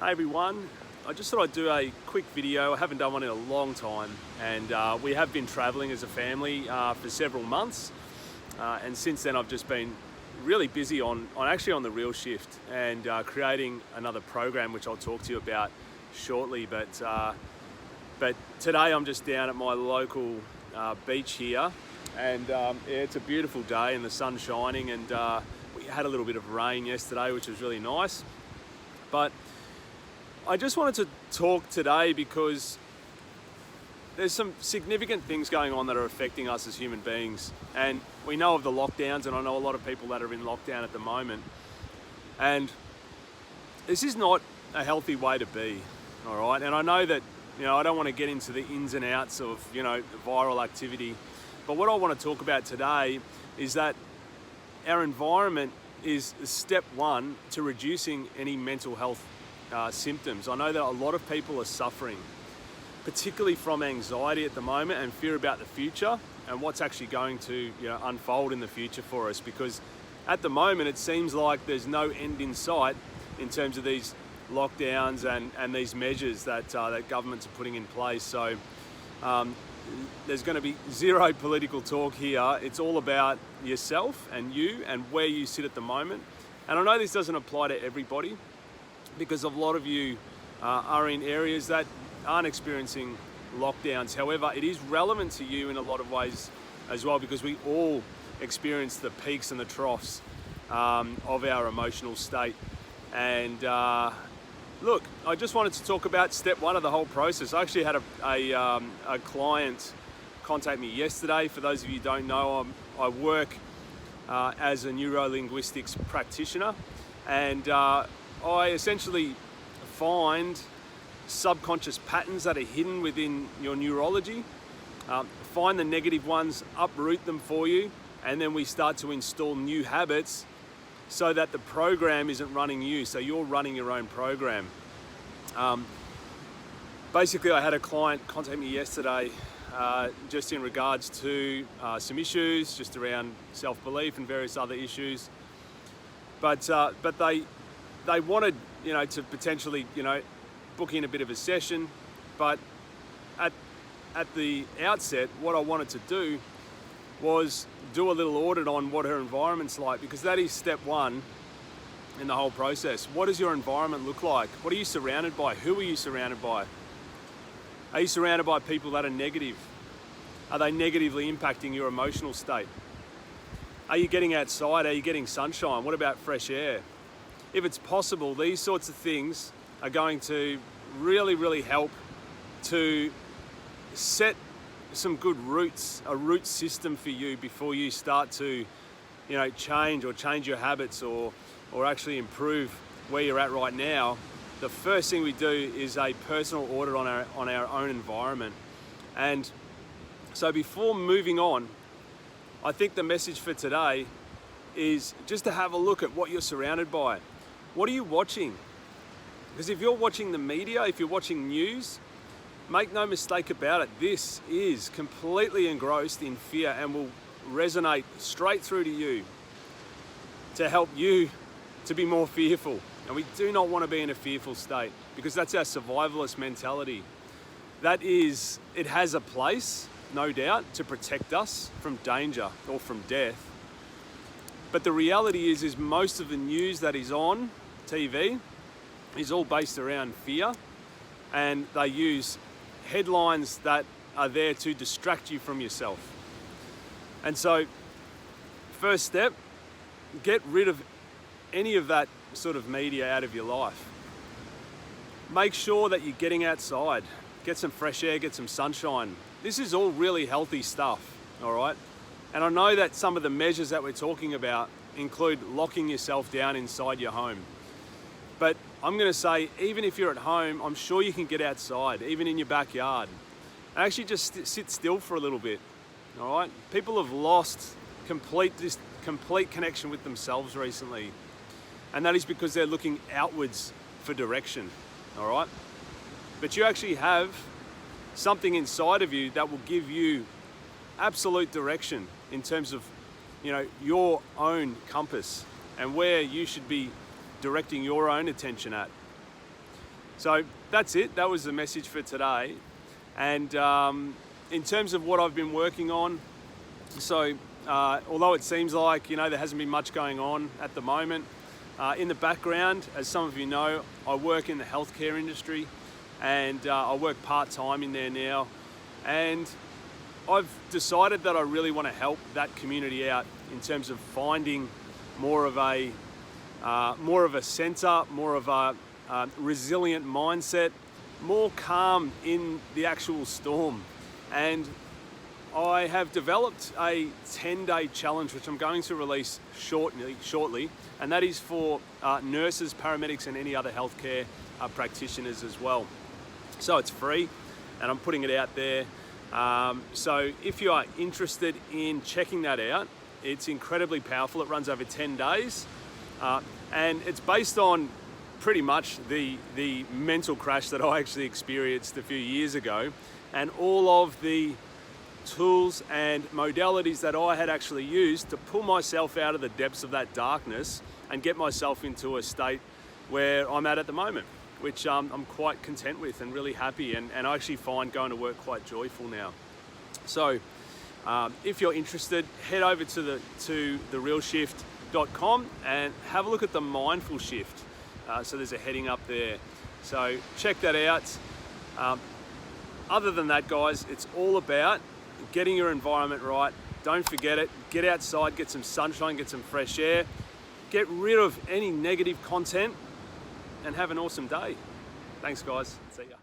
Hey everyone, I just thought I'd do a quick video. I haven't done one in a long time, and we have been traveling as a family for several months, and since then I've just been really busy on the Real Shift and creating another program which I'll talk to you about shortly. But today I'm just down at my local beach here, and it's a beautiful day and the sun's shining, and we had a little bit of rain yesterday, which was really nice. But I just wanted to talk today because there's some significant things going on that are affecting us as human beings. And we know of the lockdowns, and I know a lot of people that are in lockdown at the moment. And this is not a healthy way to be, all right? And I know that, I don't want to get into the ins and outs of, viral activity. But what I want to talk about today is that our environment is step one to reducing any mental health symptoms. I know that a lot of people are suffering, particularly from anxiety at the moment and fear about the future and what's actually going to unfold in the future for us, because at the moment it seems like there's no end in sight in terms of these lockdowns and these measures that governments are putting in place. So there's going to be zero political talk here. It's all about yourself and you and where you sit at the moment. And I know this doesn't apply to everybody, because a lot of you are in areas that aren't experiencing lockdowns. However, it is relevant to you in a lot of ways as well, because we all experience the peaks and the troughs of our emotional state. And look, I just wanted to talk about step one of the whole process. I actually had a client contact me yesterday. For those of you who don't know, I work as a neuro-linguistics practitioner, and I essentially find subconscious patterns that are hidden within your neurology, find the negative ones, uproot them for you, and then we start to install new habits so that the program isn't running you, so you're running your own program. Basically, I had a client contact me yesterday just in regards to some issues just around self-belief and various other issues, but they wanted, to potentially, book in a bit of a session. But at the outset, what I wanted to do was do a little audit on what her environment's like, because that is step one in the whole process. What does your environment look like? What are you surrounded by? Who are you surrounded by? Are you surrounded by people that are negative? Are they negatively impacting your emotional state? Are you getting outside? Are you getting sunshine? What about fresh air? If it's possible, these sorts of things are going to really, really help to set some good roots, a root system for you before you start to, change your habits or actually improve where you're at right now. The first thing we do is a personal audit on our own environment. And so before moving on, I think the message for today is just to have a look at what you're surrounded by. What are you watching? Because if you're watching the media, if you're watching news, make no mistake about it, this is completely engrossed in fear and will resonate straight through to you to help you to be more fearful. And we do not want to be in a fearful state, because that's our survivalist mentality. It has a place, no doubt, to protect us from danger or from death. But the reality is most of the news that is on TV is all based around fear, and they use headlines that are there to distract you from yourself. And so, first step, get rid of any of that sort of media out of your life. Make sure that you're getting outside, get some fresh air, get some sunshine. This is all really healthy stuff, all right? And I know that some of the measures that we're talking about include locking yourself down inside your home. But I'm going to say, even if you're at home, I'm sure you can get outside, even in your backyard, and actually just sit still for a little bit, all right? People have lost complete connection with themselves recently, and that is because they're looking outwards for direction, all right? But you actually have something inside of you that will give you absolute direction in terms of, your own compass and where you should be directing your own attention at. So that's it. That was the message for today. And in terms of what I've been working on, so although it seems like, you know, there hasn't been much going on at the moment, in the background, as some of you know, I work in the healthcare industry, and I work part-time in there now. And I've decided that I really want to help that community out in terms of finding more of a center, more of a resilient mindset, more calm in the actual storm. And I have developed a 10-day challenge, which I'm going to release shortly, and that is for nurses, paramedics, and any other healthcare practitioners as well. So it's free, and I'm putting it out there. So if you are interested in checking that out, it's incredibly powerful. It runs over 10 days, and it's based on pretty much the mental crash that I actually experienced a few years ago, and all of the tools and modalities that I had actually used to pull myself out of the depths of that darkness and get myself into a state where I'm at the moment, which I'm quite content with and really happy, and I actually find going to work quite joyful now. So if you're interested, head over to therealshift.com and have a look at the mindful shift. So there's a heading up there. So check that out. Other than that, guys, it's all about getting your environment right. Don't forget it. Get outside, get some sunshine, get some fresh air. Get rid of any negative content and have an awesome day. Thanks, guys. See ya.